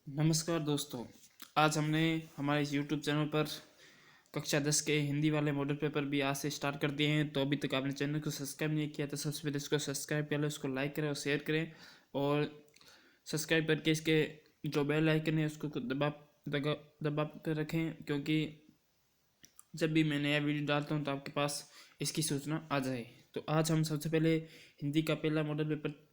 नमस्कार दोस्तों। आज हमने हमारे इस यूट्यूब चैनल पर कक्षा 10 के हिंदी वाले मॉडल पेपर भी आज से स्टार्ट कर दिए हैं। तो अभी तक आपने चैनल को सब्सक्राइब नहीं किया तो सबसे पहले इसको सब्सक्राइब कर लें, उसको लाइक करें और शेयर करें। और सब्सक्राइब करके इसके जो बेल आइकन है उसको दबा दबा दबा कर रखें, क्योंकि जब भी मैं नया वीडियो डालता हूँ तो आपके पास इसकी सूचना आ जाए। तो आज हम सबसे पहले हिंदी का पहला मॉडल पेपर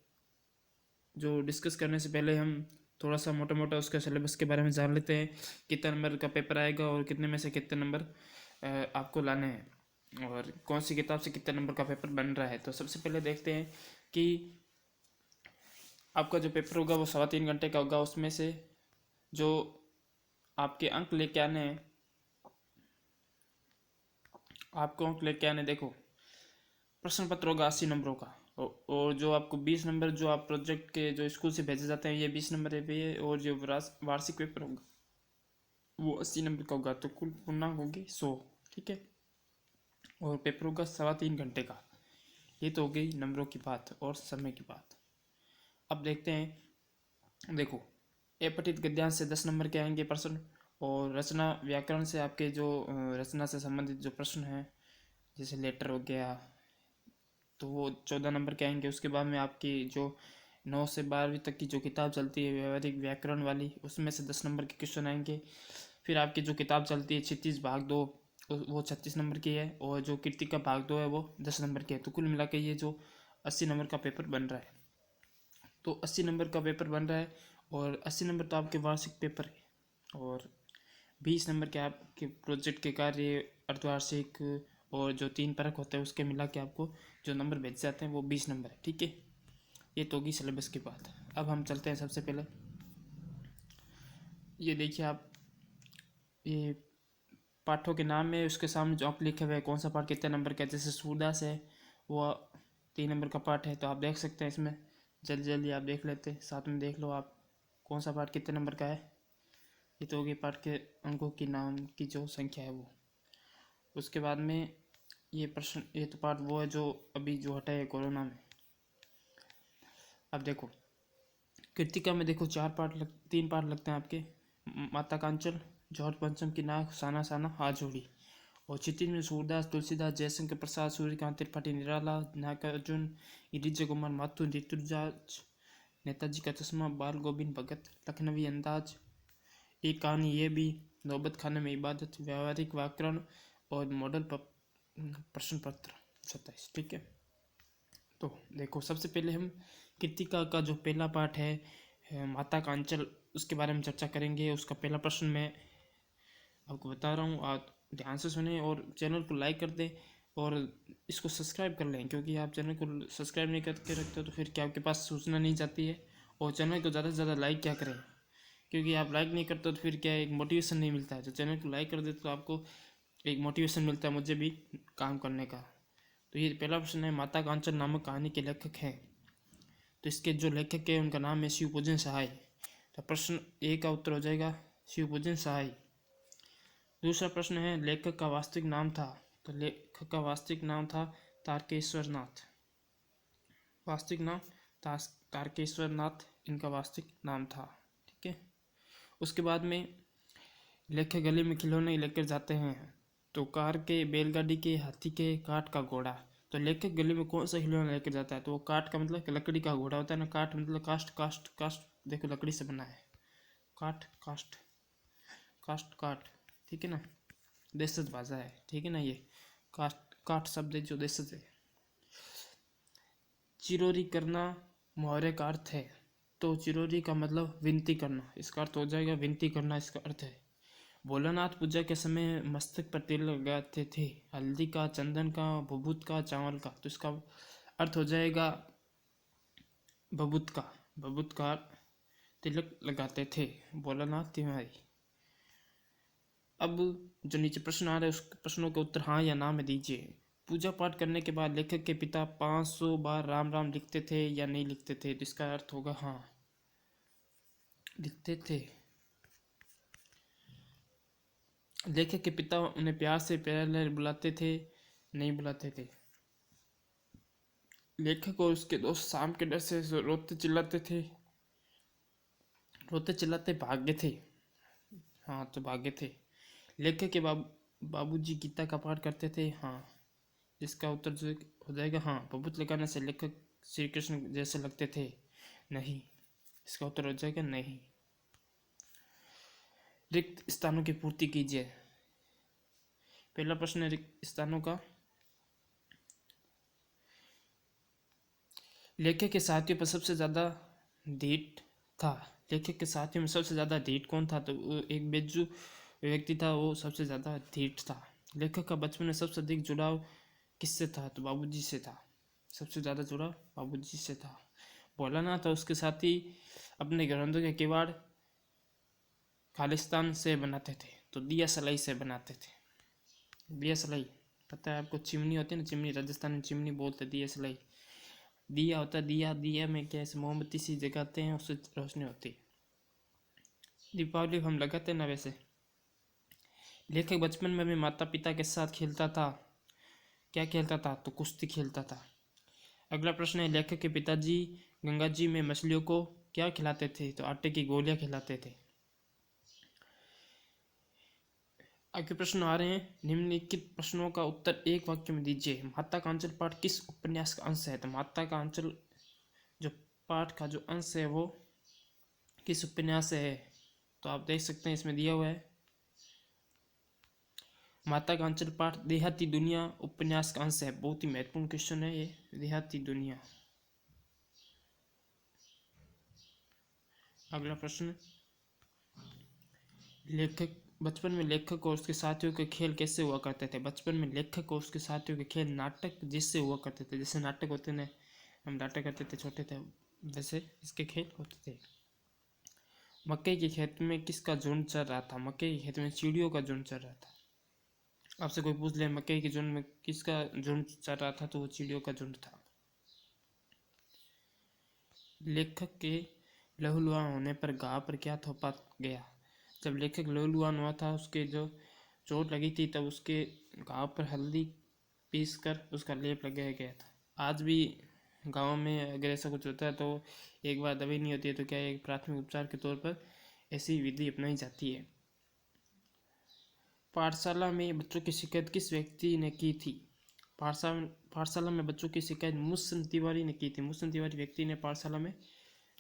जो डिस्कस करने से पहले हम थोड़ा सा मोटा मोटा उसका सिलेबस के बारे में जान लेते हैं। कितना नंबर का पेपर आएगा और कितने में से कितने नंबर आपको लाने हैं और कौन सी किताब से कितने नंबर का पेपर बन रहा है। तो सबसे पहले देखते हैं कि आपका जो पेपर होगा वो 3.25 घंटे का होगा। उसमें से जो आपके अंक लेके आने हैं, आपको अंक लेके आने देखो, प्रश्न पत्र होगा 80 नंबरों का। और जो आपको 20 नंबर जो आप प्रोजेक्ट के जो स्कूल से भेजे जाते हैं ये 20 नंबर है ये। और जो वार्षिक पेपर होगा वो 80 नंबर का होगा। तो कुल पूर्णांक होगी 100। ठीक है। और पेपर होगा 3.25 घंटे का। ये तो हो गई नंबरों की बात और समय की बात। अब देखते हैं, देखो, अपठित गद्यांश से 10 नंबर के आएंगे प्रश्न। और रचना व्याकरण से आपके जो रचना से संबंधित जो प्रश्न हैं, जैसे लेटर हो गया, तो वो 14 नंबर के आएंगे। उसके बाद में आपकी जो 9 से 12वीं तक की जो किताब चलती है व्यवहारिक व्याकरण वाली, उसमें से 10 नंबर के क्वेश्चन आएंगे। फिर आपकी जो किताब चलती है 36 भाग 2, वो 36 नंबर की है। और जो कृतिका भाग 2 है वो 10 नंबर की है। तो कुल मिला के ये जो 80 नंबर का पेपर बन रहा है, तो 80 नंबर का पेपर बन रहा है। और 80 नंबर तो आपके वार्षिक पेपर है। और 20 नंबर के आपके प्रोजेक्ट के कार्य, अर्धवार्षिक और जो 3 परख होते हैं उसके मिला के आपको जो नंबर भेज जाते हैं वो 20 नंबर है। ठीक है। ये तो होगी सिलेबस की बात। अब हम चलते हैं सबसे पहले, ये देखिए आप, ये पाठों के नाम में उसके सामने जो आप लिखे हुए हैं कौन सा पाठ कितने नंबर का है। जैसे सूरदास है वो 3 नंबर का पाठ है, तो आप देख सकते हैं इसमें। जल्दी जल्दी आप देख लेते हैं, साथ में देख लो आप कौन सा पाठ कितने नंबर का है। ये तो होगी पाठ के अंकों की नाम की जो संख्या है वो। उसके बाद में ये प्रश्न, ये तो पाठ वो है जो अभी जो हटा है कोरोना में। अब देखो, कृतिका में देखो 3 पार्ट लगते हैं आपके। माता कांचल, जौहर पंचम की नाक, साना साना हाथ जोड़ी। और क्षितिज में सूरदास, तुलसीदास, जयशंकर प्रसाद, सूर्यकांत त्रिपाठी, निराला, नागार्जुन, गिरिजा कुमार माथुर, ऋतुराज, नेताजी का चश्मा, बाल गोविंद भगत, लखनवी अंदाज, एक कहानी ये भी, नौबत खाने में इबादत, व्यावहारिक व्याकरण और मॉडल प्रश्न पत्र 27। ठीक है। तो देखो, सबसे पहले हम कृतिका का जो पहला पाठ है माता कांचल, उसके बारे में चर्चा करेंगे। उसका पहला प्रश्न मैं आपको बता रहा हूँ, आप ध्यान से सुने और चैनल को लाइक कर दें और इसको सब्सक्राइब कर लें, क्योंकि आप चैनल को सब्सक्राइब नहीं करके रखते हो तो फिर क्या आपके पास सूचना नहीं जाती है। और चैनल को ज़्यादा से ज़्यादा लाइक क्या करें, क्योंकि आप लाइक नहीं करते तो फिर क्या है, एक मोटिवेशन नहीं मिलता है। तो चैनल को लाइक कर देते तो आपको एक मोटिवेशन मिलता है मुझे भी काम करने का। तो ये पहला प्रश्न है, माता कांचन नामक कहानी के लेखक हैं। तो इसके जो लेखक है उनका नाम है शिवपूजन सहाय। तो प्रश्न ए का उत्तर हो जाएगा शिवपूजन सहाय। दूसरा प्रश्न है, लेखक का वास्तविक नाम था। तो लेखक का वास्तविक नाम था तारकेश्वर नाथ। वास्तविक नाम तारकेश्वर नाथ इनका वास्तविक नाम था। ठीक है। उसके बाद में लेखक गली में खिलौने लेकर जाते हैं। तो कार के, बैलगाड़ी के, हाथी के, काठ का घोड़ा। तो लेखक गली में कौन सा खिलौना लेकर जाता है, तो वो काठ का मतलब लकड़ी का घोड़ा होता है ना। काठ मतलब कास्ट, कास्ट कास्ट देखो लकड़ी से बना है। काठ कास्ट कास्ट काठ। ठीक है ना, देशज भाषा है। ठीक है ना, ये कास्ट काठ शब्द है जो देशज है। चिरोरी करना मुहावरे का अर्थ है। तो चिरोरी का मतलब विनती करना, इसका अर्थ हो जाएगा विनती करना, इसका अर्थ है। भोलानाथ पूजा के समय मस्तक पर तिल लगाते थे, हल्दी का, चंदन का, भभूत का, चावल का। तो इसका अर्थ हो जाएगा भभूत का। भभूत का तिलक लगाते थे भोलानाथ तिवारी। अब जो नीचे प्रश्न आ रहे हैं उस प्रश्नों के उत्तर हाँ या ना में दीजिए। पूजा पाठ करने के बाद लेखक के पिता 500 बार राम राम लिखते थे या नहीं लिखते थे, तो इसका अर्थ होगा हाँ, लिखते थे। लेखक के पिता उन्हें प्यार से प्यारे बुलाते थे, नहीं बुलाते थे। लेखक और उसके दोस्त शाम के डर से रोते चिल्लाते थे, रोते चिल्लाते भागे थे। हाँ, तो भागे थे। लेखक के बाबूजी गीता का पाठ करते थे। हाँ, इसका उत्तर जो हो जाएगा हाँ, बबूत लगाने से लेखक श्री कृष्ण जैसे लगते थे। नहीं, इसका उत्तर हो जाएगा नहीं। रिक्त स्थानों की पूर्ति कीजिए। पहला प्रश्न है रिक्त स्थानों का। लेखक के साथियों पर सबसे ज्यादा ढीठ था। लेखक के साथियों में सबसे ज्यादा ढीठ कौन था? तो वो एक बेज्जू व्यक्ति था, वो सबसे ज्यादा ढीठ था। लेखक का बचपन में सबसे अधिक जुड़ाव किससे था? तो बाबूजी से था। सबसे ज्यादा जुड़ाव बाबूजी से था। भोलानाथ और उसके साथी अपने ग्रंथों के किवाड़ खालिस्तान से बनाते थे, तो दिया सलाई से बनाते थे। दिया सलाई पता है आपको? चिमनी होती है ना, चिमनी, राजस्थान में चिमनी बोलते हैं, दिया सलाई। दिया होता है, दिया, दिया में क्या ऐसे मोमबत्ती सी जगाते हैं, उससे रोशनी होती है। दीपावली हम लगाते हैं ना वैसे। लेखक बचपन में भी माता पिता के साथ खेलता था। क्या खेलता था? तो कुश्ती खेलता था। अगला प्रश्न है, लेखक के पिताजी गंगा जी में मछलियों को क्या खिलाते थे? तो आटे की गोलियां खिलाते थे। आगे प्रश्न आ रहे हैं, निम्नलिखित प्रश्नों का उत्तर एक वाक्य में दीजिए। माता का अंचल पाठ किस उपन्यास का अंश है? तो माता का अंचल जो पाठ का जो अंश है वो किस उपन्यास से है? तो आप देख सकते हैं इसमें दिया हुआ है, माता का अंचल पाठ देहाती दुनिया उपन्यास का अंश है। बहुत ही महत्वपूर्ण क्वेश्चन है ये, देहाती दुनिया। अगला प्रश्न, लेखक बचपन में लेखक और उसके साथियों के खेल कैसे हुआ करते थे? बचपन में लेखक और उसके साथियों के खेल नाटक जिससे हुआ करते थे, जैसे नाटक होते हैं, हम नाटक करते थे छोटे थे, वैसे इसके खेल होते थे। मकई के खेत में किसका झुंड चल रहा था? मकई के खेत में चिड़ियों का झुंड चल रहा था। आपसे कोई पूछ ले मकई के झुंड में किसका झुंड चल रहा था, तो वो चिड़ियों का झुंड था। लेखक के लहूलुहान होने पर घाव पर क्या थोपा गया? जब लेखक लहूलुहान हुआ था, उसके जो चोट लगी थी, तब उसके घाव पर हल्दी पीस कर उसका लेप लगाया गया था। आज भी गाँव में अगर ऐसा कुछ होता है तो एक बार दवाई नहीं होती है तो क्या है, एक प्राथमिक उपचार के तौर पर ऐसी विधि अपनाई जाती है। पाठशाला में बच्चों की शिकायत किस व्यक्ति ने की थी? पाठशाला में बच्चों की शिकायत मुहस्सन तिवारी ने की थी। मुहस्सन तिवारी व्यक्ति ने पाठशाला में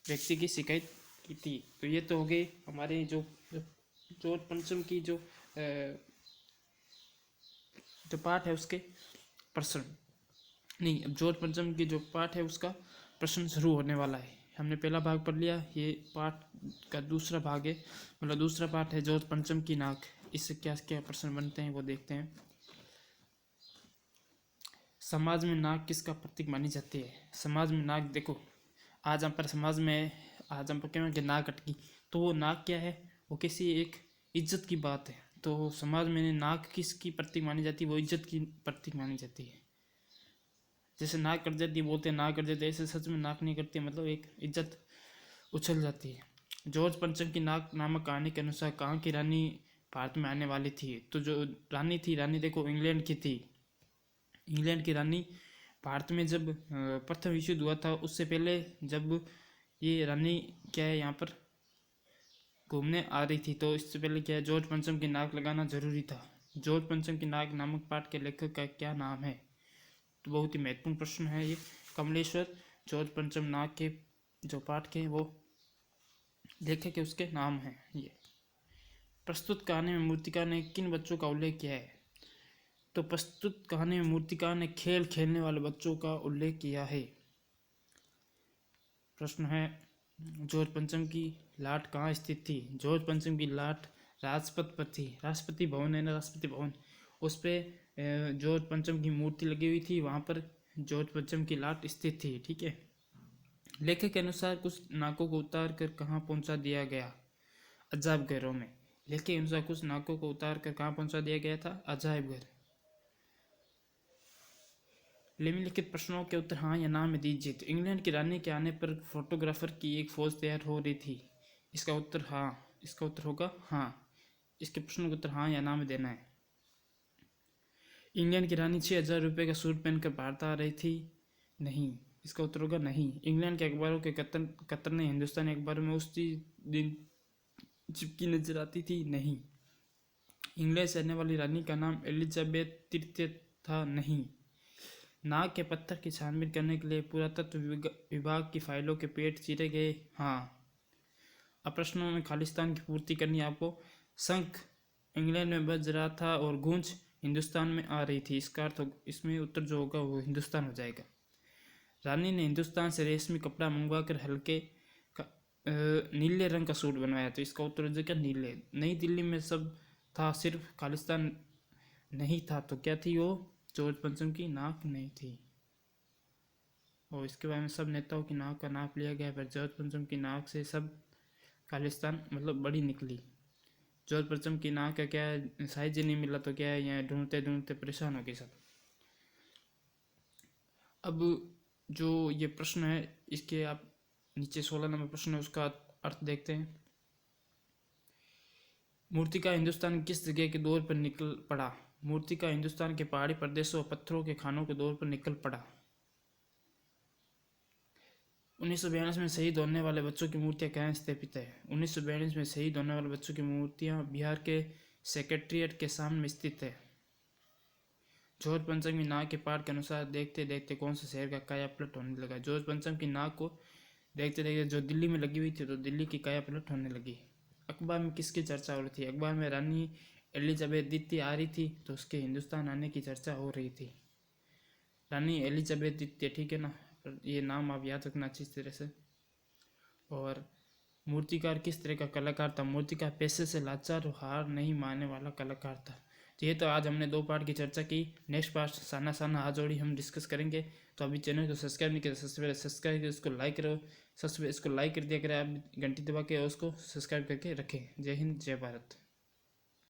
व्यक्ति की शिकायत की थी। तो ये तो हो गई हमारे जो चौथ पंचम की जो पाठ है उसके प्रश्न। नहीं, अब चौथ पंचम की जो पाठ है उसका प्रश्न शुरू होने वाला है। हमने पहला भाग पढ़ लिया, ये पाठ का दूसरा भाग है, मतलब दूसरा पाठ है चौथ पंचम की नाक। इससे क्या क्या प्रश्न बनते हैं वो देखते हैं। समाज में नाक किसका प्रतीक मानी जाती है? समाज में नाक, देखो आज हम पर समाज में आज हम पर क्या कि नाक अटकी, तो वो नाक क्या है? वो किसी एक इज्जत की बात है। तो समाज में नाक किसकी प्रतीक मानी जाती है? वो इज्जत की प्रतीक मानी जाती है। जैसे नाक कट जाती है, बोलते हैं नाक कट जाती है, ऐसे सच में नाक नहीं कटती, मतलब एक इज्जत उछल जाती है। जॉर्ज पंचम की नाक नामक कहानी के अनुसार कहाँ की रानी भारत में आने वाली थी? तो जो रानी थी, रानी देखो इंग्लैंड की थी। इंग्लैंड की रानी भारत में जब प्रथम विश्व युद्ध हुआ था, उससे पहले जब ये रानी क्या है यहाँ पर घूमने आ रही थी, तो इससे पहले क्या है, जॉर्ज पंचम की नाक लगाना जरूरी था। जॉर्ज पंचम की नाक नामक पाठ के लेखक का क्या नाम है? तो बहुत ही महत्वपूर्ण प्रश्न है ये। कमलेश्वर जॉर्ज पंचम नाक के जो पाठ के वो लेखक है, उसके नाम है ये। प्रस्तुत कहानी में मूर्तिकार ने किन बच्चों का उल्लेख किया है? तो प्रस्तुत कहानी में मूर्तिकार ने खेल खेलने वाले बच्चों का उल्लेख किया है। प्रश्न है, जॉर्ज पंचम की लाट कहाँ स्थित थी? जॉर्ज पंचम की लाट राजपथ पर थी। राष्ट्रपति भवन है ना, राष्ट्रपति भवन, उस पर जॉर्ज पंचम की मूर्ति लगी हुई थी, वहाँ पर जॉर्ज पंचम की लाट स्थित थी। ठीक है। लेखक के अनुसार कुछ नाकों को उतार कर कहाँ पहुँचा दिया गया? अजायब घरों में। लेखक के अनुसार कुछ नाकों को उतार कर कहाँ पहुँचा दिया गया था? अजायब घर। निम्नलिखित प्रश्नों के उत्तर हाँ या ना में दीजिए। तो इंग्लैंड की रानी के आने पर फोटोग्राफर की एक फौज तैयार हो रही थी। इसका उत्तर हाँ, इसका उत्तर होगा हाँ। इसके प्रश्न का उत्तर हाँ या ना में देना है। इंग्लैंड की रानी 6,000 रुपये का सूट पहनकर भारत आ रही थी। नहीं, इसका उत्तर होगा नहीं। इंग्लैंड के अखबारों के कतर ने हिंदुस्तानी अखबारों में उस दिन चिपकी नजर आती थी? नहीं। इंग्लैंड से आने वाली रानी का नाम एलिजाबेथ तृतीय था? नहीं। नाग के पत्थर की छानबीन करने के लिए पुरातत्व विभाग की फाइलों के पेट चीरे गए? हाँ। अब प्रश्नों में खालिस्तान की पूर्ति करनी है आपको। शंख इंग्लैंड में बज रहा था और गूंज हिंदुस्तान में आ रही थी, इसका अर्थ इसमें उत्तर जो होगा वो हिंदुस्तान हो जाएगा। रानी ने हिंदुस्तान से रेशमी कपड़ा मंगवाकर हल्के नीले रंग का सूट बनवाया, तो इसका उत्तर हो जाएगा नीले। नई दिल्ली में सब था, सिर्फ खालिस्तान नहीं था, तो क्या थी वो? जॉर्ज पंचम की नाक नहीं थी। और इसके बारे में सब नेताओं की नाक का नाप लिया गया, पर जॉर्ज पंचम की नाक से सब खालिस्तान मतलब बड़ी निकली। जॉर्ज पंचम की नाक का क्या है, साइज नहीं मिला तो क्या है, यहाँ ढूंढते ढूंढते परेशान हो गए सब। अब जो ये प्रश्न है इसके आप नीचे 16 नंबर प्रश्न है, उसका अर्थ देखते हैं। मूर्ति का हिंदुस्तान किस जगह के दौर पर निकल पड़ा? मूर्ति का हिंदुस्तान के पहाड़ी प्रदेशों और पत्थरों के खानों के दौर पर निकल पड़ा। 1942 में शहीद होने वाले बच्चों की मूर्तियां कहाँ स्थापित है? 1942 में शहीद होने वाले बच्चों की मूर्तियां बिहार के सेक्रेटेरिएट के सामने स्थित है। जॉर्ज पंचम की नाक के पाठ के अनुसार देखते देखते कौन सा शहर का काया पलट होने लगा? जॉर्ज पंचम की नाक को देखते देखते जो दिल्ली में लगी हुई थी, तो दिल्ली की काया पलट होने लगी। अखबार में किसकी चर्चा हो रही थी? अखबार में रानी एलिजाबेथ द्वितीय आ रही थी, तो उसके हिंदुस्तान आने की चर्चा हो रही थी। रानी एलिजाबेथ द्वितीय, ठीक है ना, ये नाम आप याद रखना अच्छी तरह से। और मूर्तिकार किस तरह का कलाकार था? मूर्तिकार पैसे से लाचार और हार नहीं मानने वाला कलाकार था। ये तो आज हमने 2 पार्ट की चर्चा की। नेक्स्ट पार्ट साना साना हाजोड़ी हम डिस्कस करेंगे। तो अभी चैनल को सब्सक्राइब नहीं किया, सबसे पहले सब्सक्राइब करो, इसको लाइक करो, सबसे इसको लाइक कर दिया करें आप, घंटी दबा के उसको सब्सक्राइब करके रखें। जय हिंद, जय भारत।